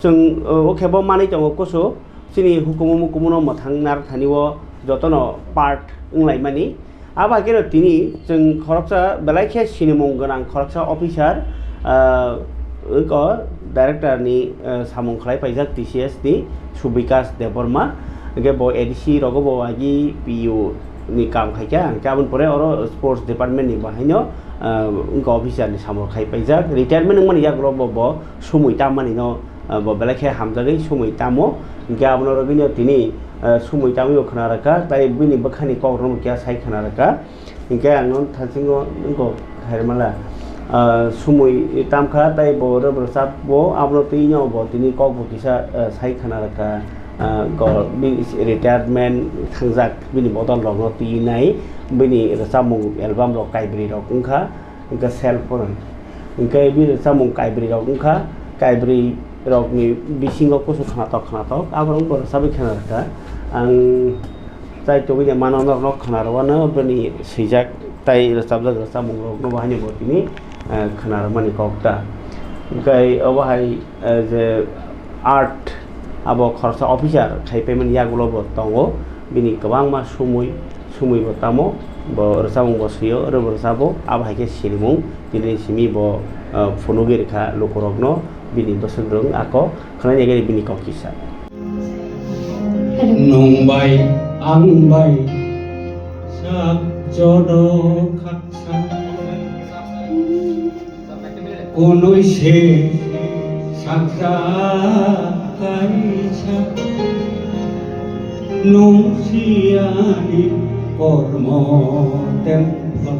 जों ओखेबो मानि दङ कसु सिनि हुकुमु मुकुमुनो मोथांनार थानिव जतन पार्ट ओंलायमानि आबागेरो तिनि जों खरकसा बेलायखे सिनेमं गोनां खरकसा अफिसार क डाइरेक्टर नि सामुं खलाय पाइजाक टीसीएस नि सुबिकास देबबर्मा गे बो एडीसी रगबो आगि पीयू नि काम खायका गाबोन परे अरो स्पोर्ट्स डिपार्टमेंट नि बाहायनो उनका अफिसार नि सामुं खाय पाइजाक रिटायरमेंट मानि याग्रो बो सुमुइता मानि न बेलाखे हामजागै सुमुइतामो गाबोन रबिनो तिनि सुमुइतामो खनारका ताइ बिनि बखानि कग्रम क्या साइ खनारका इनके आंनो थासिंगो इनको हेरमाला सुमुइतामखा ताइ बो रबरसाब बो आबनो तिनो बो तिनि कगबुकिसा साइ खनारका ग बि रिटायरमेंट थांजाक बिनि बदल रंनो तिनाइ बिनि सामु एलबाम रो काइब्रि रो उनखा इनका सेल्फ इनके बि सामु काइब्रि रो उनखा काइब्रि रकनि बिसिङाव कसु खानाथक आबरं बरसाबि खानारका आं जाय तबिने माननर खानारवानो बनि सैजाक ताइ रसाबजाक सामुं रकनो बाहायनो बतिनि खानारमानि कक्ता ओमफ्राय अबाहाय जे आर्ट आबो खरसा अफिसार खायपेमन यागुलबो दङो बिनि गोबां मा सुमुइ बतामो ब रसामुं बसयो रबरसाबो आबाहायके सिरिमुं दिनै सिमि ब फनुगिरखा लोकरगनो bini bosendrung ako khanai negeri bini kokisa nongbai angbai sak jodo khaksa konoi se saksa kaisa nungsiani kormo tempa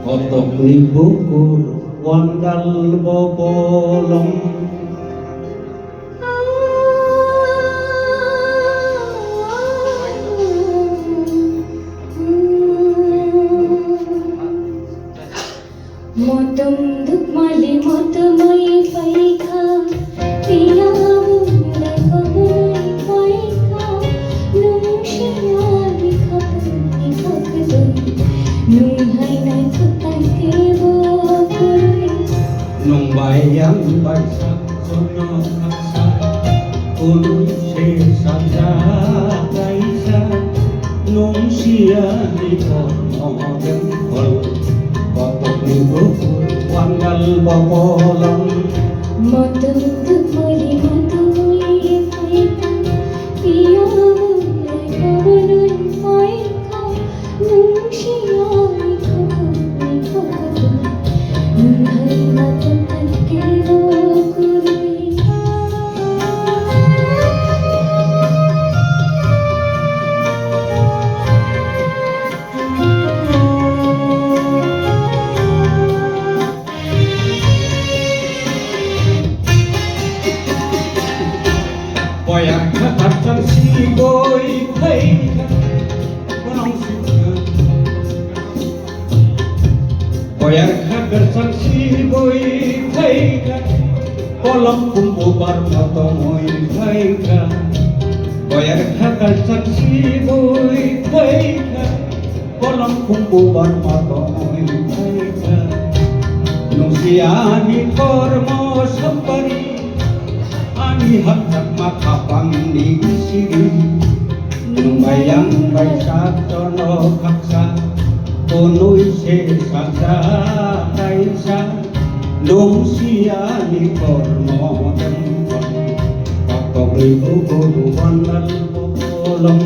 kotok ni bukur wandal bobolong motum duk mali motumai paika piya bumre bumre paika nungshya dikhapni khakdum nunghai nai khutai ke bo nung bayang baysak sono kaksa unui se sanja kaisa nung sia di kormo dengkol kotok ni bukur wandal bobolong motum duk mali motumai paika piya bumre bumre paika nungshya dikhapni khakdum nunghai nai boyak khatar si boy thai konong si boyak khatar si boy thai kolom kumbu bar moto moi thai boyak khatar si boy thai kolom kumbu bar moto moi thai nusiani kormo sampari ani hakak makapang ni siri nung bayang baysak jono kaksa konoi se saksa kaisa nung siani kormo dengkol kotok ribu kudu wandal bobolong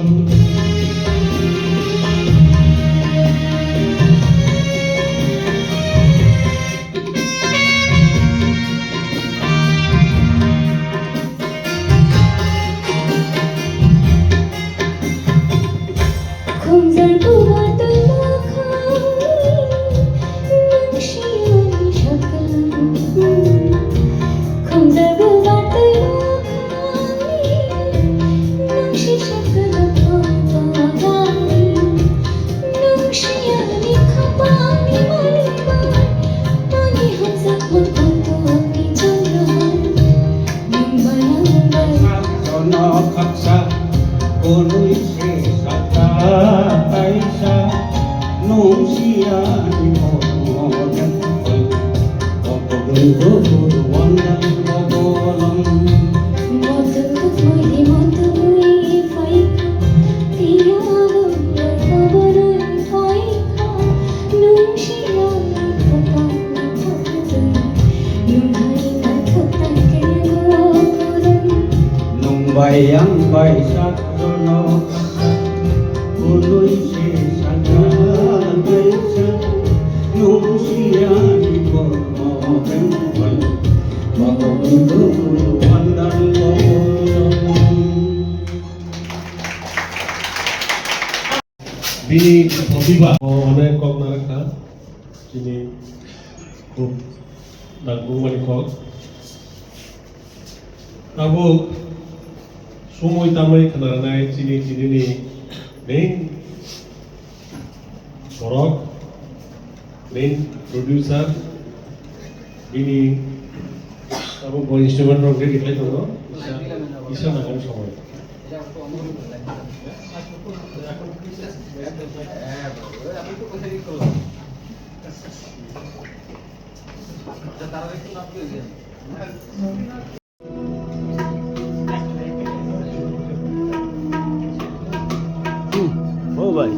kaksa konoi se saksa kaisa nung siani kormo dengkol kotok ribu kudu wandal bobolong bayang baisak dono Ului se saja baisak Nung siang ko mohon wan Mahon itu pandan kohon Bini Obiba অনেক cock না রাখা যিনি খুব নাগমানি cock আবো সময় তামাই খানারানাই চিনি চিনিনি main বরক main producer bini abo bo instrument rok ready khai dong isa nagan সময় ও ভাই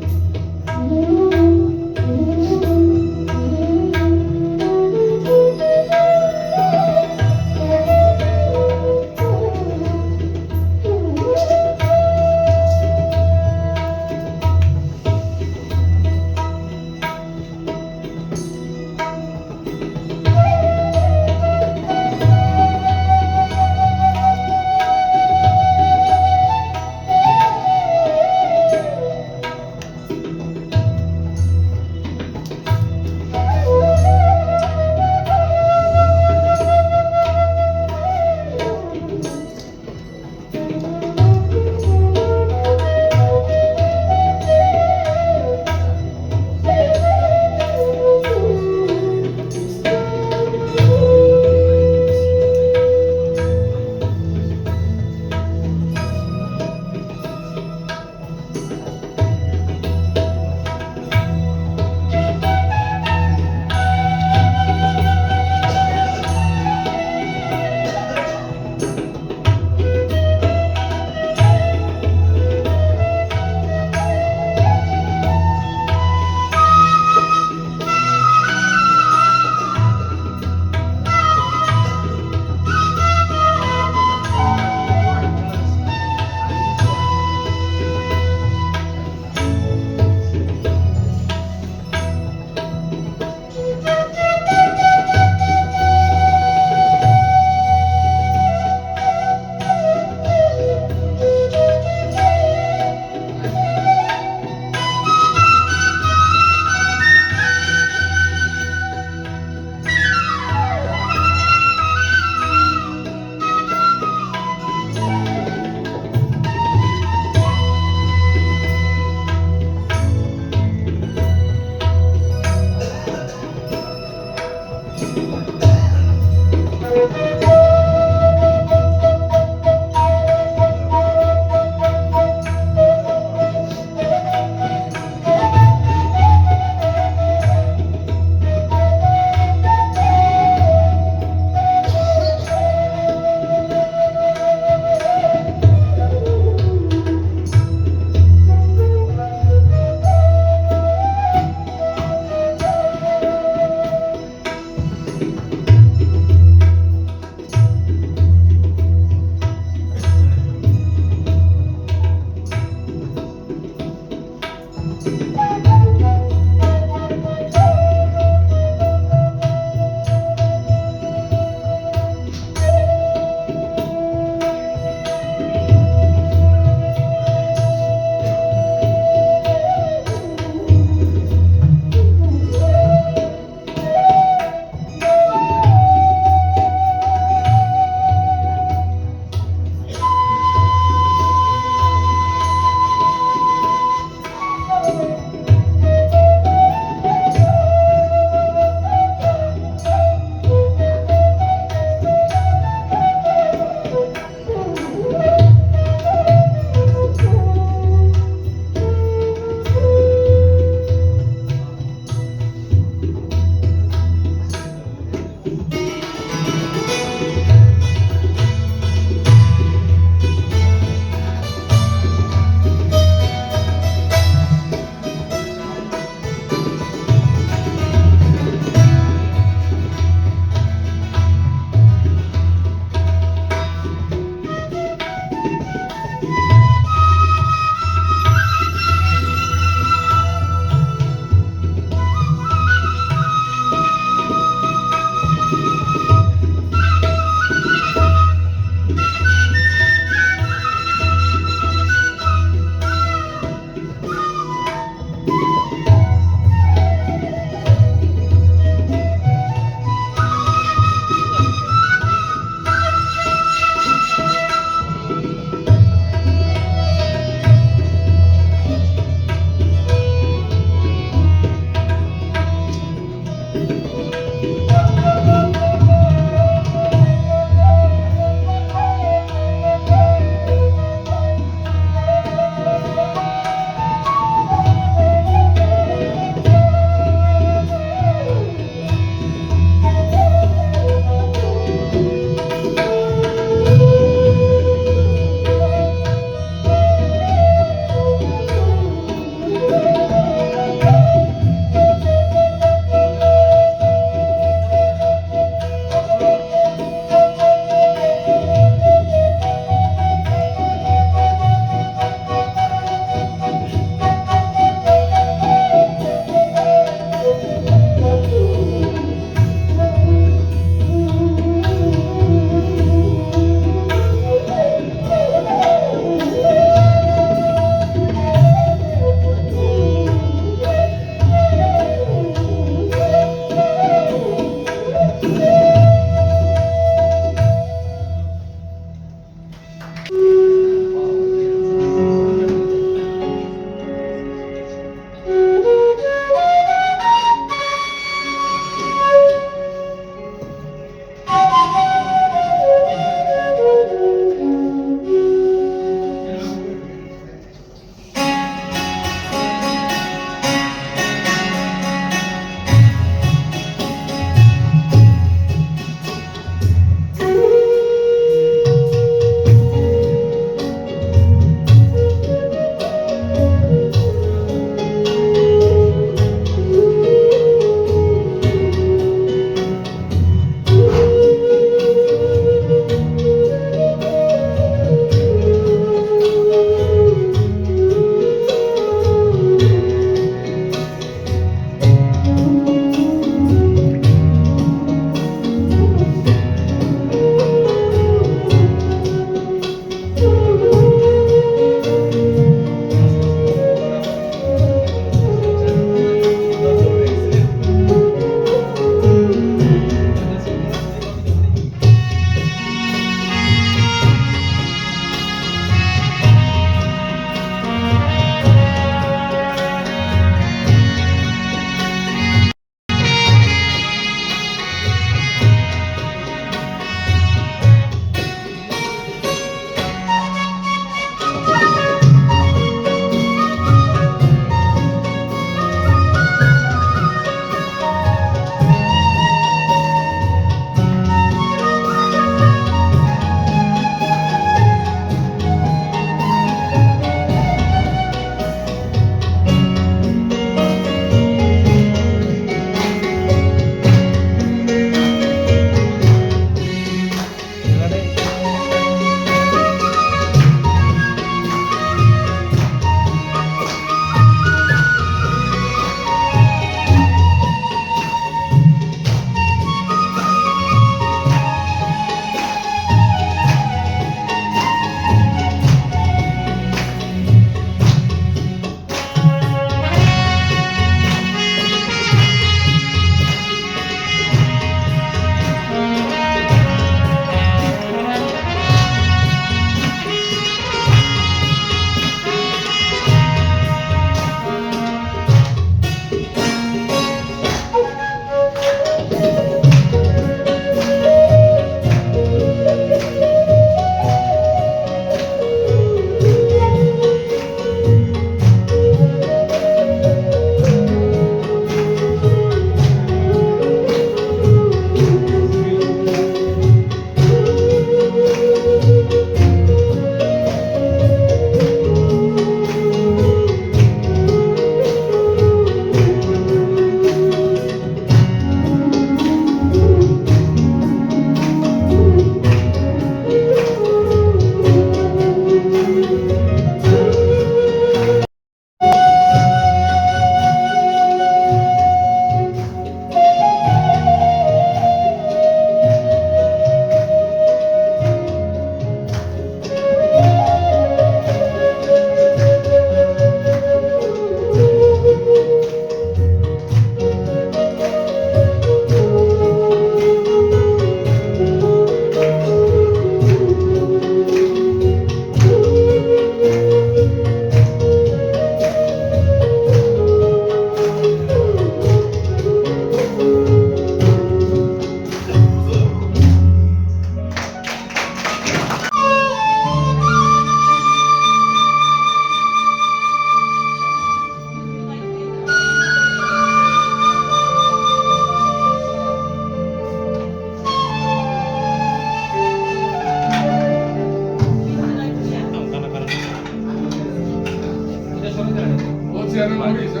চেয়ারে নড়িছে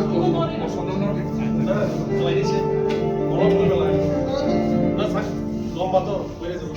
বসন নড়ি লাইছে গরম করে লাগে না থাক লম্বা তো বেড়ে যাবে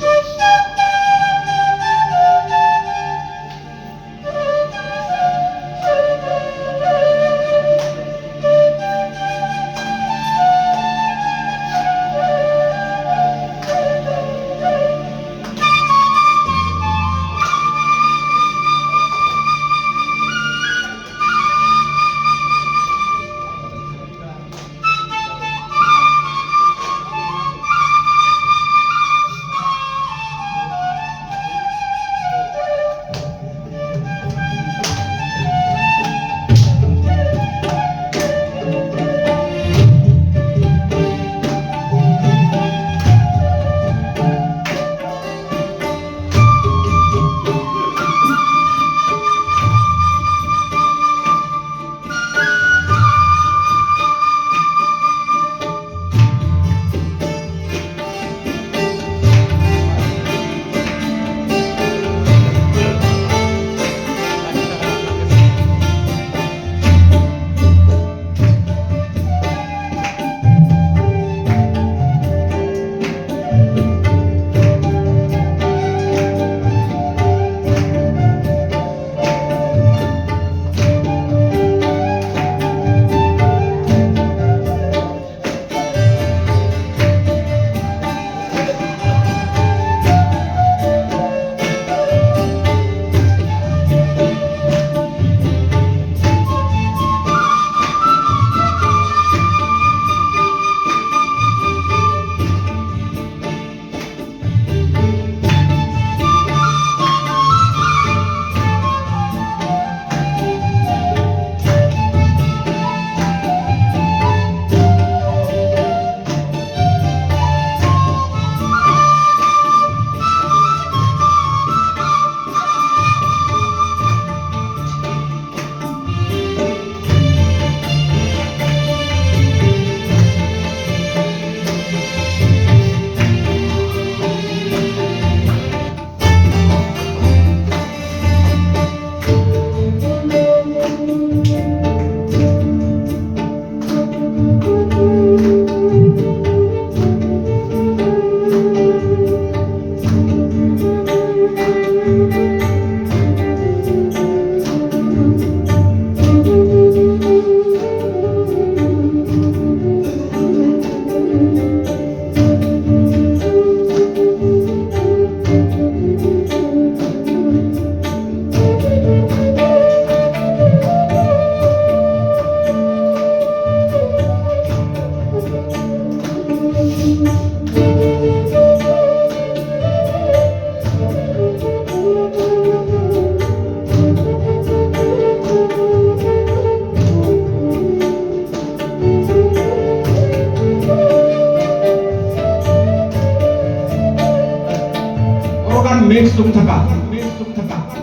মিক্স তুম থাকা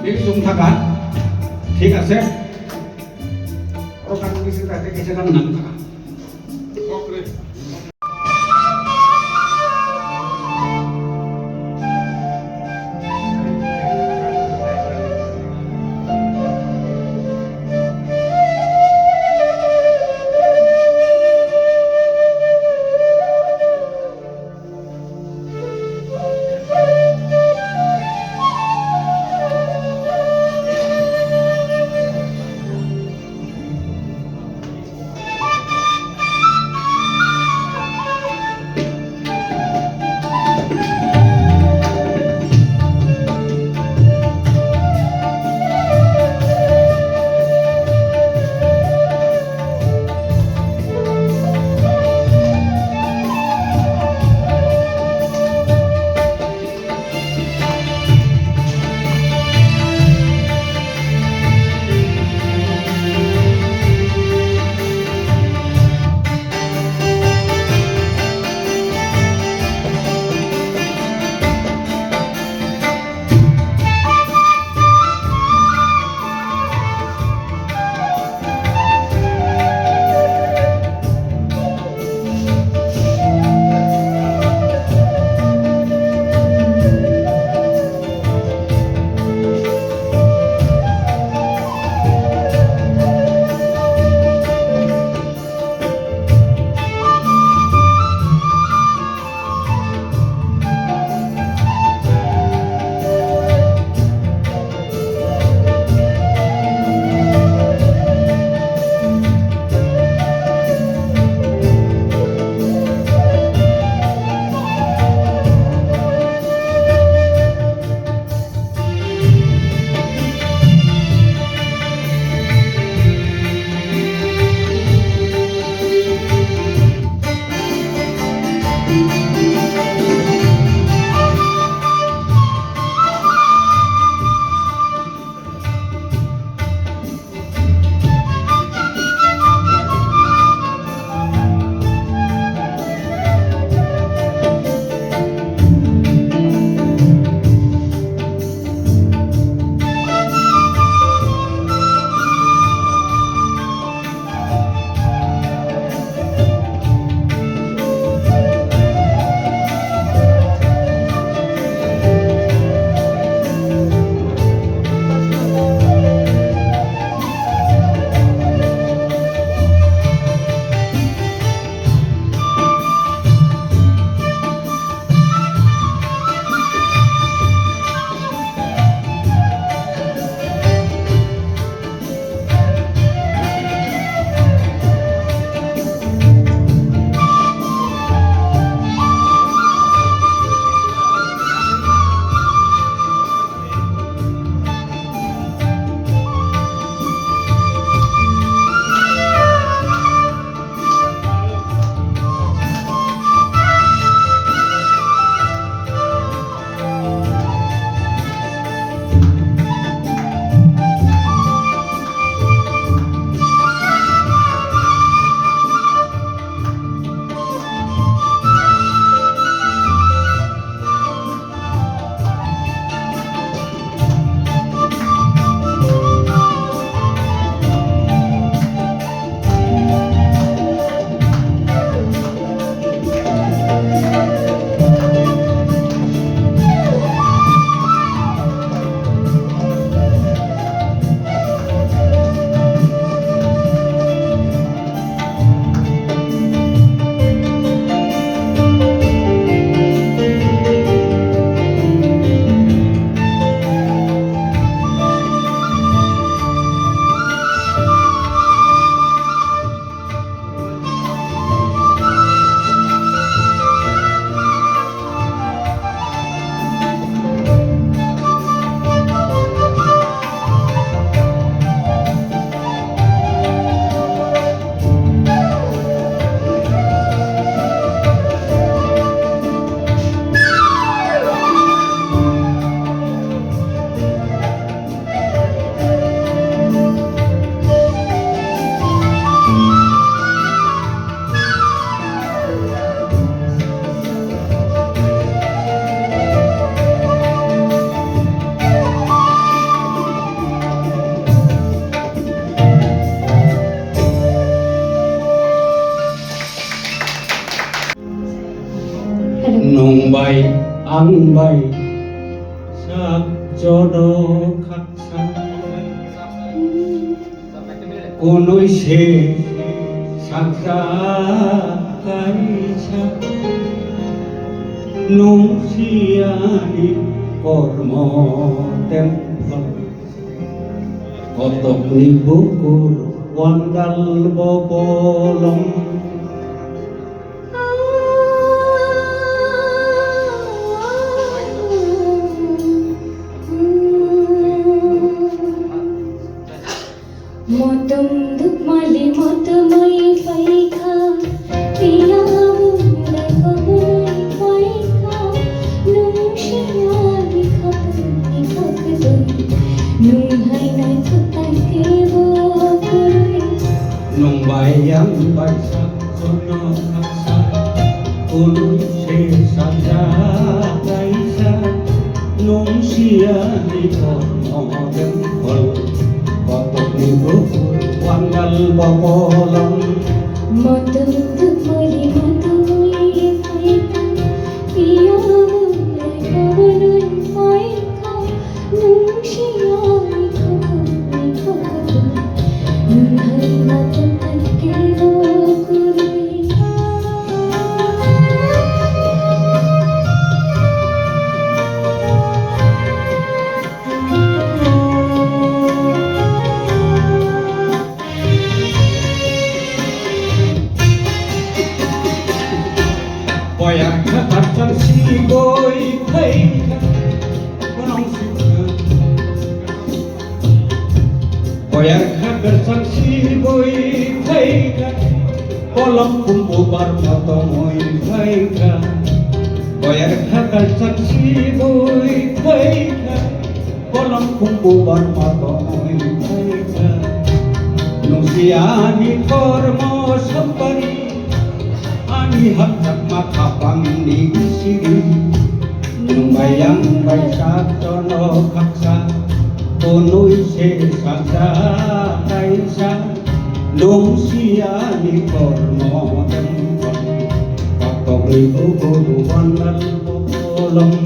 মিক্স তুম থাকা ঠিক আছে ওখানে কিছু তাতে কিছু নাম থাকা angbai sak jodo khaksa unui se saksa kaisa nung siani kormo tempel kotok ni bukur wandal bobolong Motum duk mali motumai paika piya bumre kabui paika nung shiya dikhapni khakdun nung hai nai thutai ke bo kurui nung bayang baisak sono khaksa unui se saksa kaisa nung siya ni kormo tempel kotok ni bukur wandal bobolong motum duk mali motumai paika piya bumre kabui paika nung shiya dikhapni khakdun nung hai nai thutai ke bo kurui boyak khatar si boy phai konong si boyak khatar si boy phai kolom kumbu bar moto moi phai boyak khatar si boy phai kolom kumbu bar moto moi phai nusiani kormo sampari ani hakak makapang ni siri nung bayang baisak jono khaksa unui se saksa kaisa nung siani kormo tempel kotok ni bukur wandal bobolong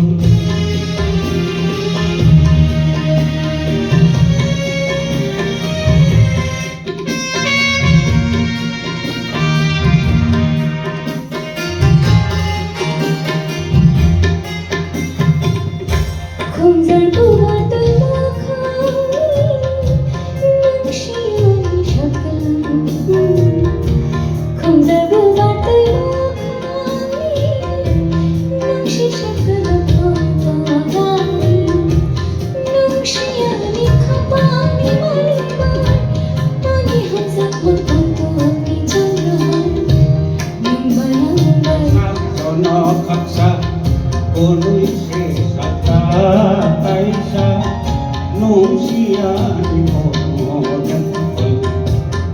Không gian tu hoa tới lo khơi nắng shiani shakal không gian tu hoa tới lo khơi nắng shi shakal pawai nắng shiani khapani malibai pani hamzat motam tu api chandran nung bayang bayang jono khaksa unui se saksa kaisa nung siani kormo tempel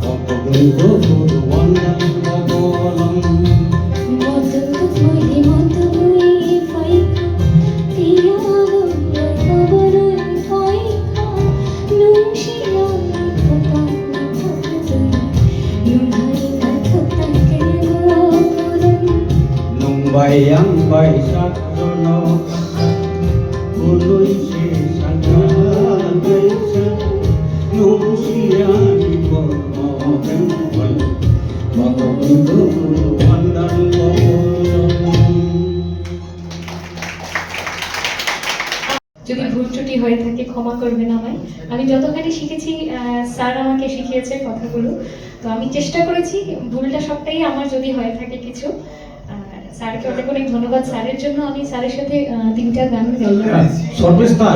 kotok ni bukur wandal bobolong motum duk mali motumai paika piya bumre kabui paika nung shiya dikhapni khakdun nung hai nai thutai ke bo kurui nung bayang baisak jono unui se saksa kaisa nung siani kormo tempel kotok ni bukur wandal bobolong যদি ভুল ত্রুটি হয়ে থাকে ক্ষমা করবেন আমায়। আমি যতখানি শিখেছি স্যার আমাকে শিখিয়েছে কথাগুলো, তো আমি চেষ্টা করেছি, ভুলটা সবটাই আমার যদি হয়ে থাকে কিছু। স্যারকে অনেক অনেক ধন্যবাদ। স্যারের জন্য আমি স্যারের সাথে 3টা গান গাইলাম। Sarvista,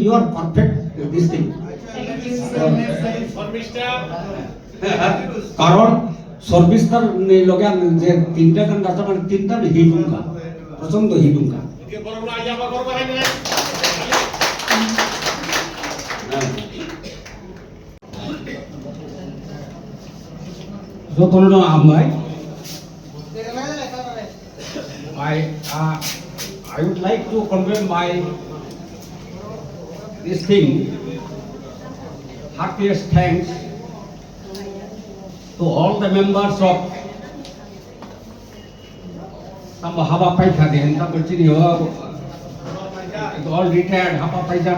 you are perfect in this thing. Thank you so much, sir. কারণ সর্বিস্তার লগে আমি যে 3টা গান গাইতে মানে 3টা হিডুঙ্কা প্রচন্ড হিডুঙ্কা যতন আমায় I would like to convey my this thing heartiest thanks to all the members of tambah haba paika deh, tambah sini all retired haba paika,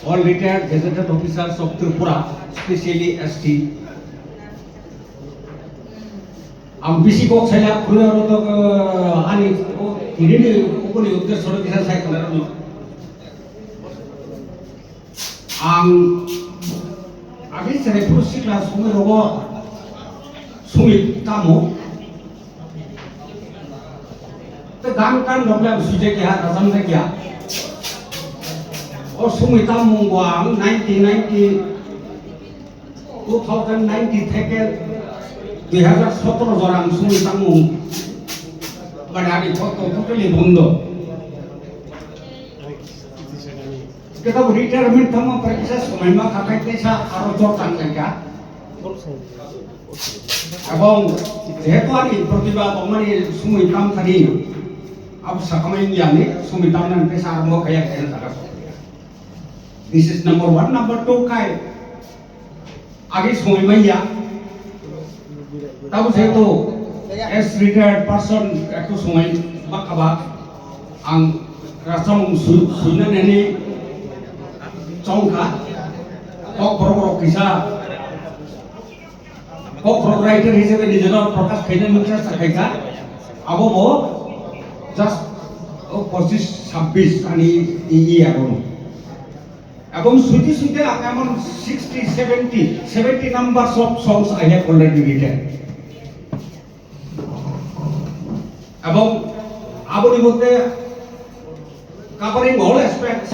all retired gazetted officers of Tripura, especially ST. Ambisi kok saya kuliah untuk ani ini aku ni udah sudah bisa saya kenal dulu. Abis saya berusaha kelas sumber rogo sumit kamu. तो गान कान डबला सुजे के हाथ असम से क्या और सुमिता मुंगवांग 2090 থেকে 2017 জরাম Sumita মুং বাড়ারি photo totally বন্ধ kita retirement tama periksa semua kakak desa harus jorkan mereka এবং যেহেতু আমি প্রতিভা মানে সুমিতাম থাকি अब सकामें यानी सुमिता ने पेशा आरंभ किया है सारा This is number 1 number 2 काय आगे समय में या तब से तो as retired person एक तो समय बाकबा आंग रास्ता में सुनने ने चौंका कॉक प्रो किसा कॉक प्रो राइटर हिसाब से निजना प्रकाश खेलने में क्या सकेगा अब वो just 25-26 ani iya rono abong suti amon 60-70 numbers of songs I have already written abong aboni moddhe covering all aspects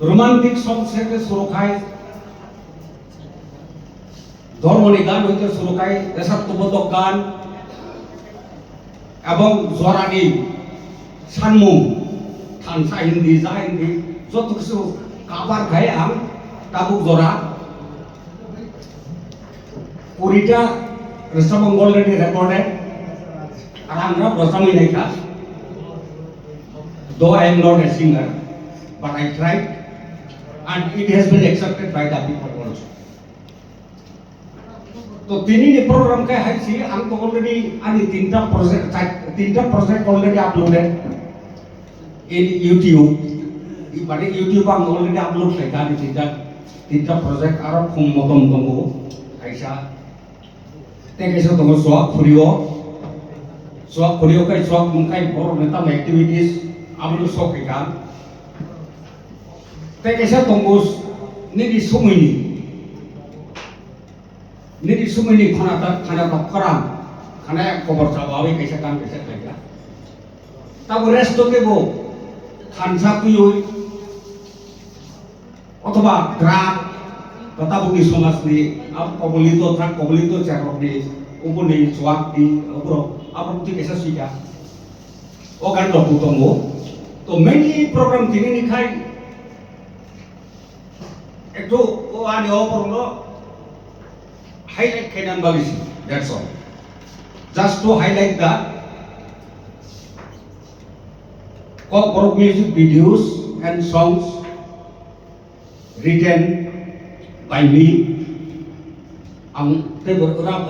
romantic songs থেকে শুরু হয় ধর্মনি গান হইতে শুরু হয় দেশাত্মবোধক গান এবং জরানি সানমুং থানসা হিন্দি যা হিন্দি যত কিছু কাবার খায় আম তাবুক জরা কুড়িটা রেসমং অলরেডি রেকর্ডেড আর আমরা রসামি নাইকা though I am not a singer but I tried and it has been accepted by the people also तो तीन ही प्रोग्राम का है सी हम तो ऑलरेडी आनी तीनटा project already uploaded in YouTube ये बड़े YouTube हम ऑलरेडी अपलोड किया था तीनटा प्रोजेक्ट आरो खुम मतम दंगो ऐसा ते कैसे दंगो स्वाग खुरियो का स्वाग मुंकाई बोर नेता एक्टिविटीज अपलोड सो के काम ते कैसे दंगो निदि सुमिनी Nidi sumini khana koran khana kobar sabawi kaisa kan kaisa kaisa tabu resto ke bo khansa kuyoi অথবা গ্রাম তথাবুকি সমাজ নিয়ে কবলিত চাকর নিয়ে উপনি সোয়াক দি উপর আপনি কেসা সুইকা ও গান লপুতঙ্গ তো মেইনলি প্রোগ্রাম তিনি নিখাই একটু ও আনি অপরঙ্গ highlight Kenan Bagisi, that's all. Just to highlight that, corporate music videos and songs written by me. Te berkurang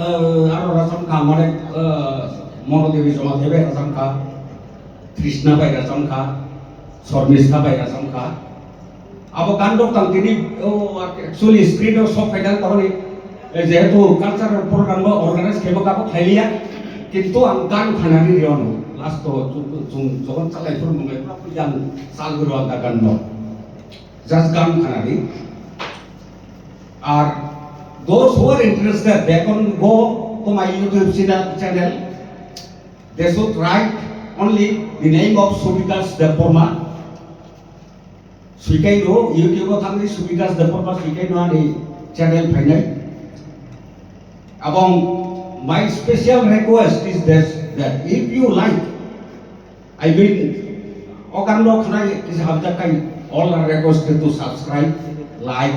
aro rasam ka mare Monodevi Somadhebe rasam ka, Krishna by rasam ka, Sormista by rasam ka. Abo kandok tang tini actually screen of soft final tahoni যেহেতু cultural programme organise খেবকাবো খাইলিয়া কিন্তু আং গান খানানি রিয়ন last যখন চালাইফোর মনে গান সালগুলো আদা গান just গান খানানি আর those who are interested they can go to my YouTube channel they should write only the name of Subikas Deporma Suikaino YouTube thangni Subikas Deporma Suikaino ani channel final Among my special request is this that if you like, I mean, Okando Khanai is Habjakai, all are requested to subscribe, like,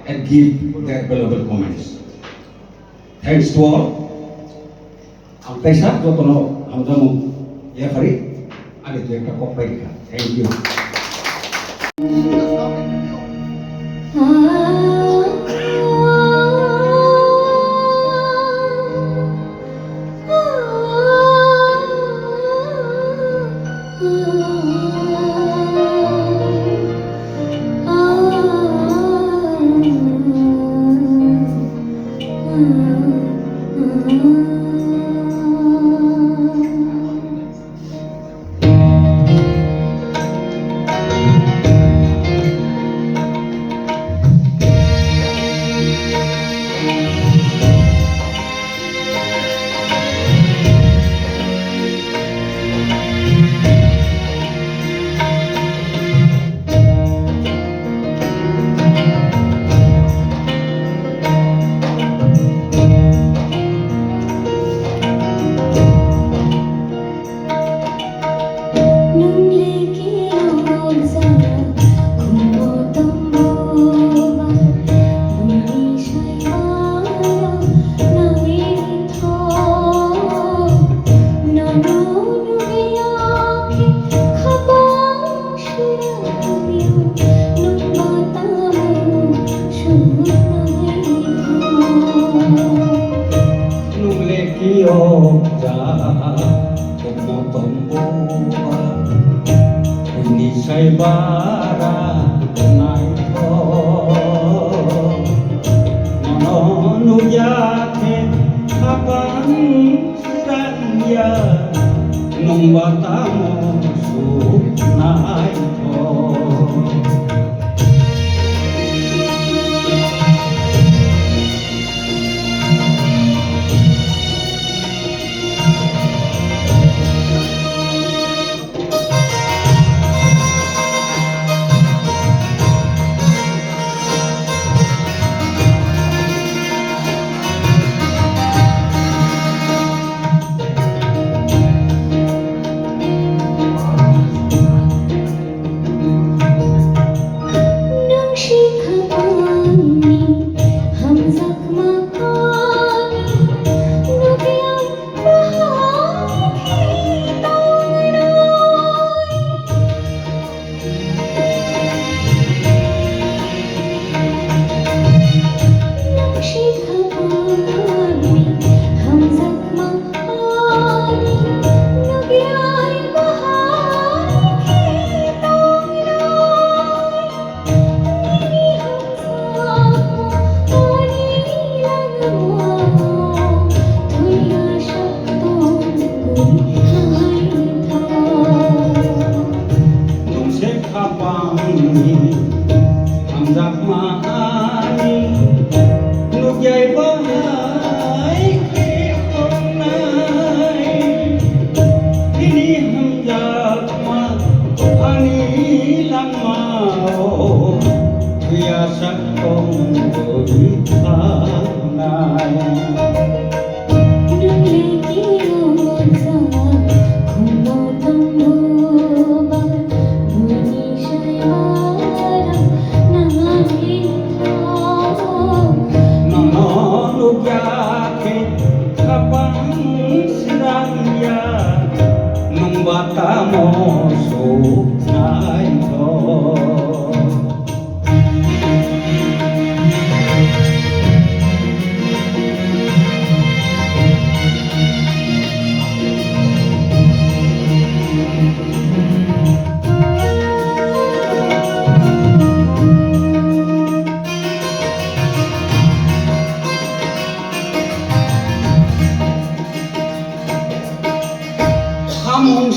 and give their valuable comments. Thanks to all. Ang pesa, jotono, ang jamu, yefari, ali tu ekta kopai ka. Thank you. nung bata mo sunay ko.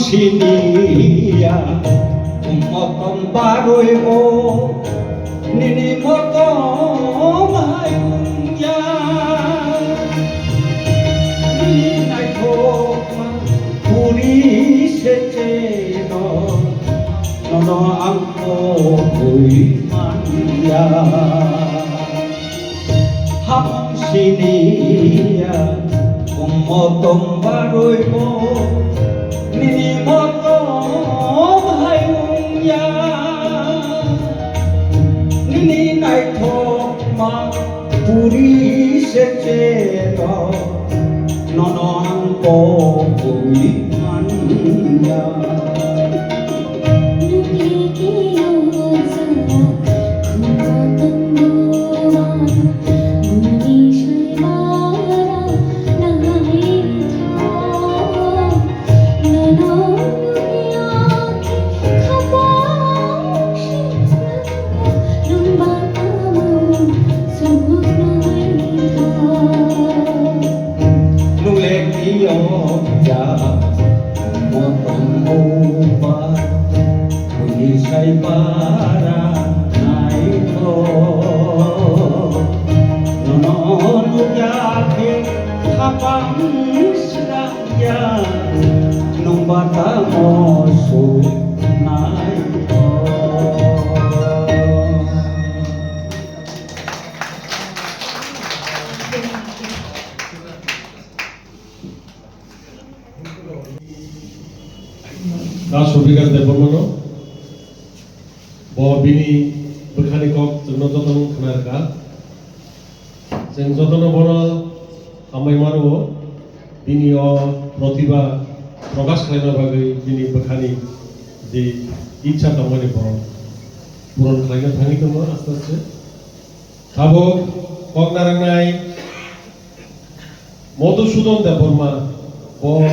Siniya umotong baroy mo ninimotong hayungya ninay ko puri seceno nono angko kui manja hamong siniya umotong baroy mo ninimotong hayungya ninay thokma puri seceno nonong ko kui manja Nung bata mo, sumunod na ikaw. kapang seraya numbata mosu nai Subikan Depomono, Bini Bekani Kok, Jotono Knarka, Jeng Jotono Bono, Amai Maro, Bini O Protiba, Progas Klena Bagai, Bini Bekani, di Icha Tamani Bono, Buron Klena Tangi Tomo, Astasce, Tabo, Kok Narangai, Modu Sudon Deporma, Bo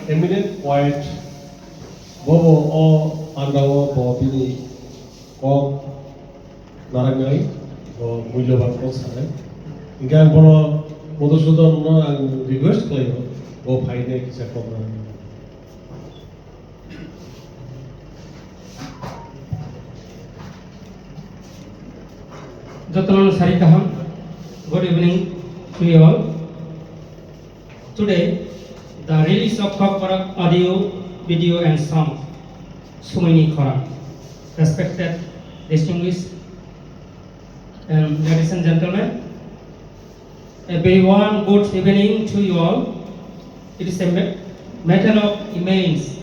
Eminent White, Bobo o Andawo bo bini kok narangai bo mulyawan kok sanai ingkang bono Madhusudon no ang request klayo bo phaine kisa kok na Jotono Sarikaham, good evening to you all. Today, the release of Kokborok audio, video and song, Sumini Khorang. Respected, distinguished, and ladies and gentlemen, a very warm good evening to you all. It is a matter of immense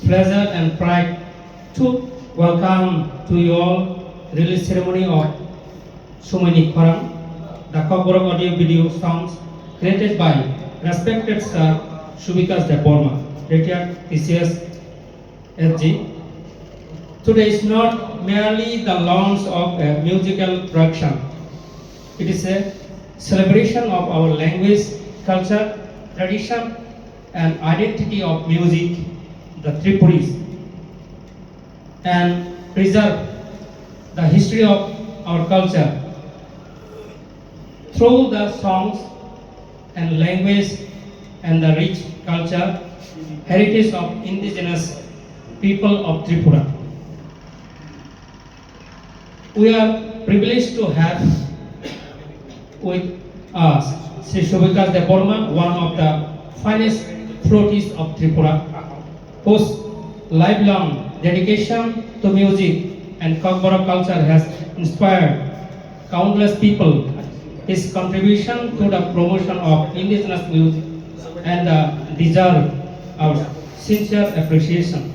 pleasure and pride to welcome to you all release ceremony of Sumini Khorang, the Kokborok audio video songs created by respected Sir Subikas Deporma, retired TCS SG. Today is not merely the launch of a musical production. It is a celebration of our language, culture, tradition, and identity of music, the Tripuris, and preserve the history of our culture through the songs and language and the rich culture heritage of indigenous people of Tripura. We are privileged to have with us Sri Subikas Deporma, one of the finest flautists of Tripura, whose lifelong dedication to music and Kokborok culture has inspired countless people. His contribution to the promotion of indigenous music and deserve our sincere appreciation.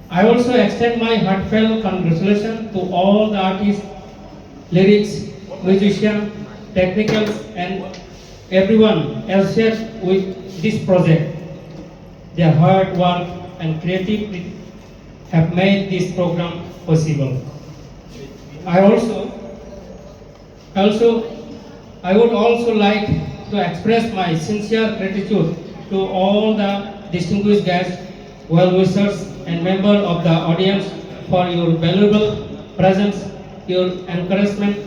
I also extend my heartfelt congratulations to all the artists, lyrics, musicians, technicals, and everyone else with this project. Their hard work and creativity have made this program possible. I would also like to express my sincere gratitude to all the distinguished guests, well-wishers, and members of the audience for your valuable presence. Your encouragement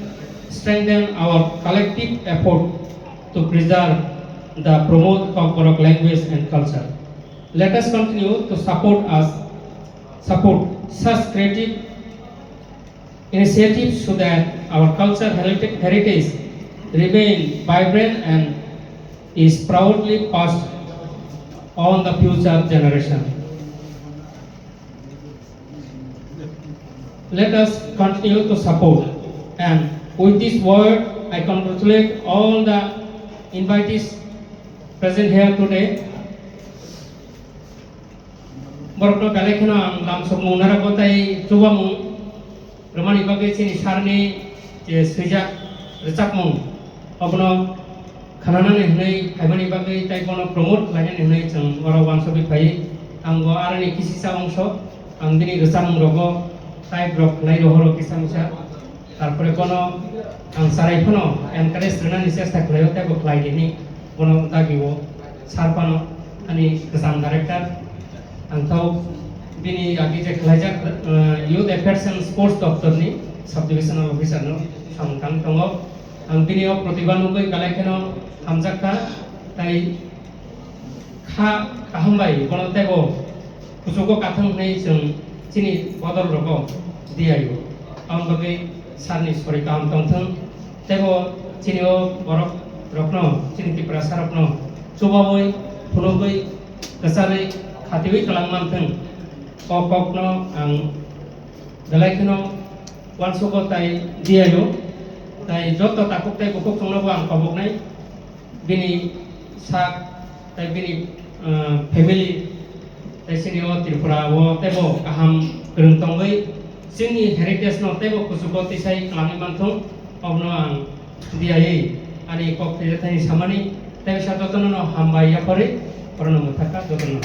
strengthen our collective effort to preserve the promote Kokborok language and culture. Let us continue to support such creative initiatives so that our culture heritage remain vibrant and is proudly passed on the future generation. Let us continue to support, and with this word I congratulate all the invitees present here today. Borokno kalekno ang langsung munara kotai cobamu ramani bagai sini sarni je sejak recapmu abno khanana ne hnai haibani bagai tai kono promote laine ne hnai chang oro wansobi phai anggo arani kisisa ongso ang dini recam rogo tai brok nai rohoro kisamsa tarpore kono ang sarai kono encourage renani chesta klayo tai bo klai dini kono dagiwo sarpano ani kesam director Antau bini agi je kelajar youth affairs and sports doctor ni subdivisional officer no samkang tongo ang bini o protibanu koi kalekeno hamjakka tai kha kahambai kono tebo kusuko kathang nei jeng chini bodol roko diayo ang bagai sarni sori kam tongthang tebo chini o borok rokno chini prasa rokno chobawoi phunogoi kasarei khatiwi kalang mantheng kokokno ang dalai kheno wansoko tai diayo tai joto takuk tai bukuk tungno ang pabuk nai bini sak tai bini family tai sini o Tripura o tebo kaham kerentongoi sini heritage no tebo kusuko tisai kalangi manthung obno ang diai ani kok tani samani tai satotono hambai ya pore porono mutaka jotono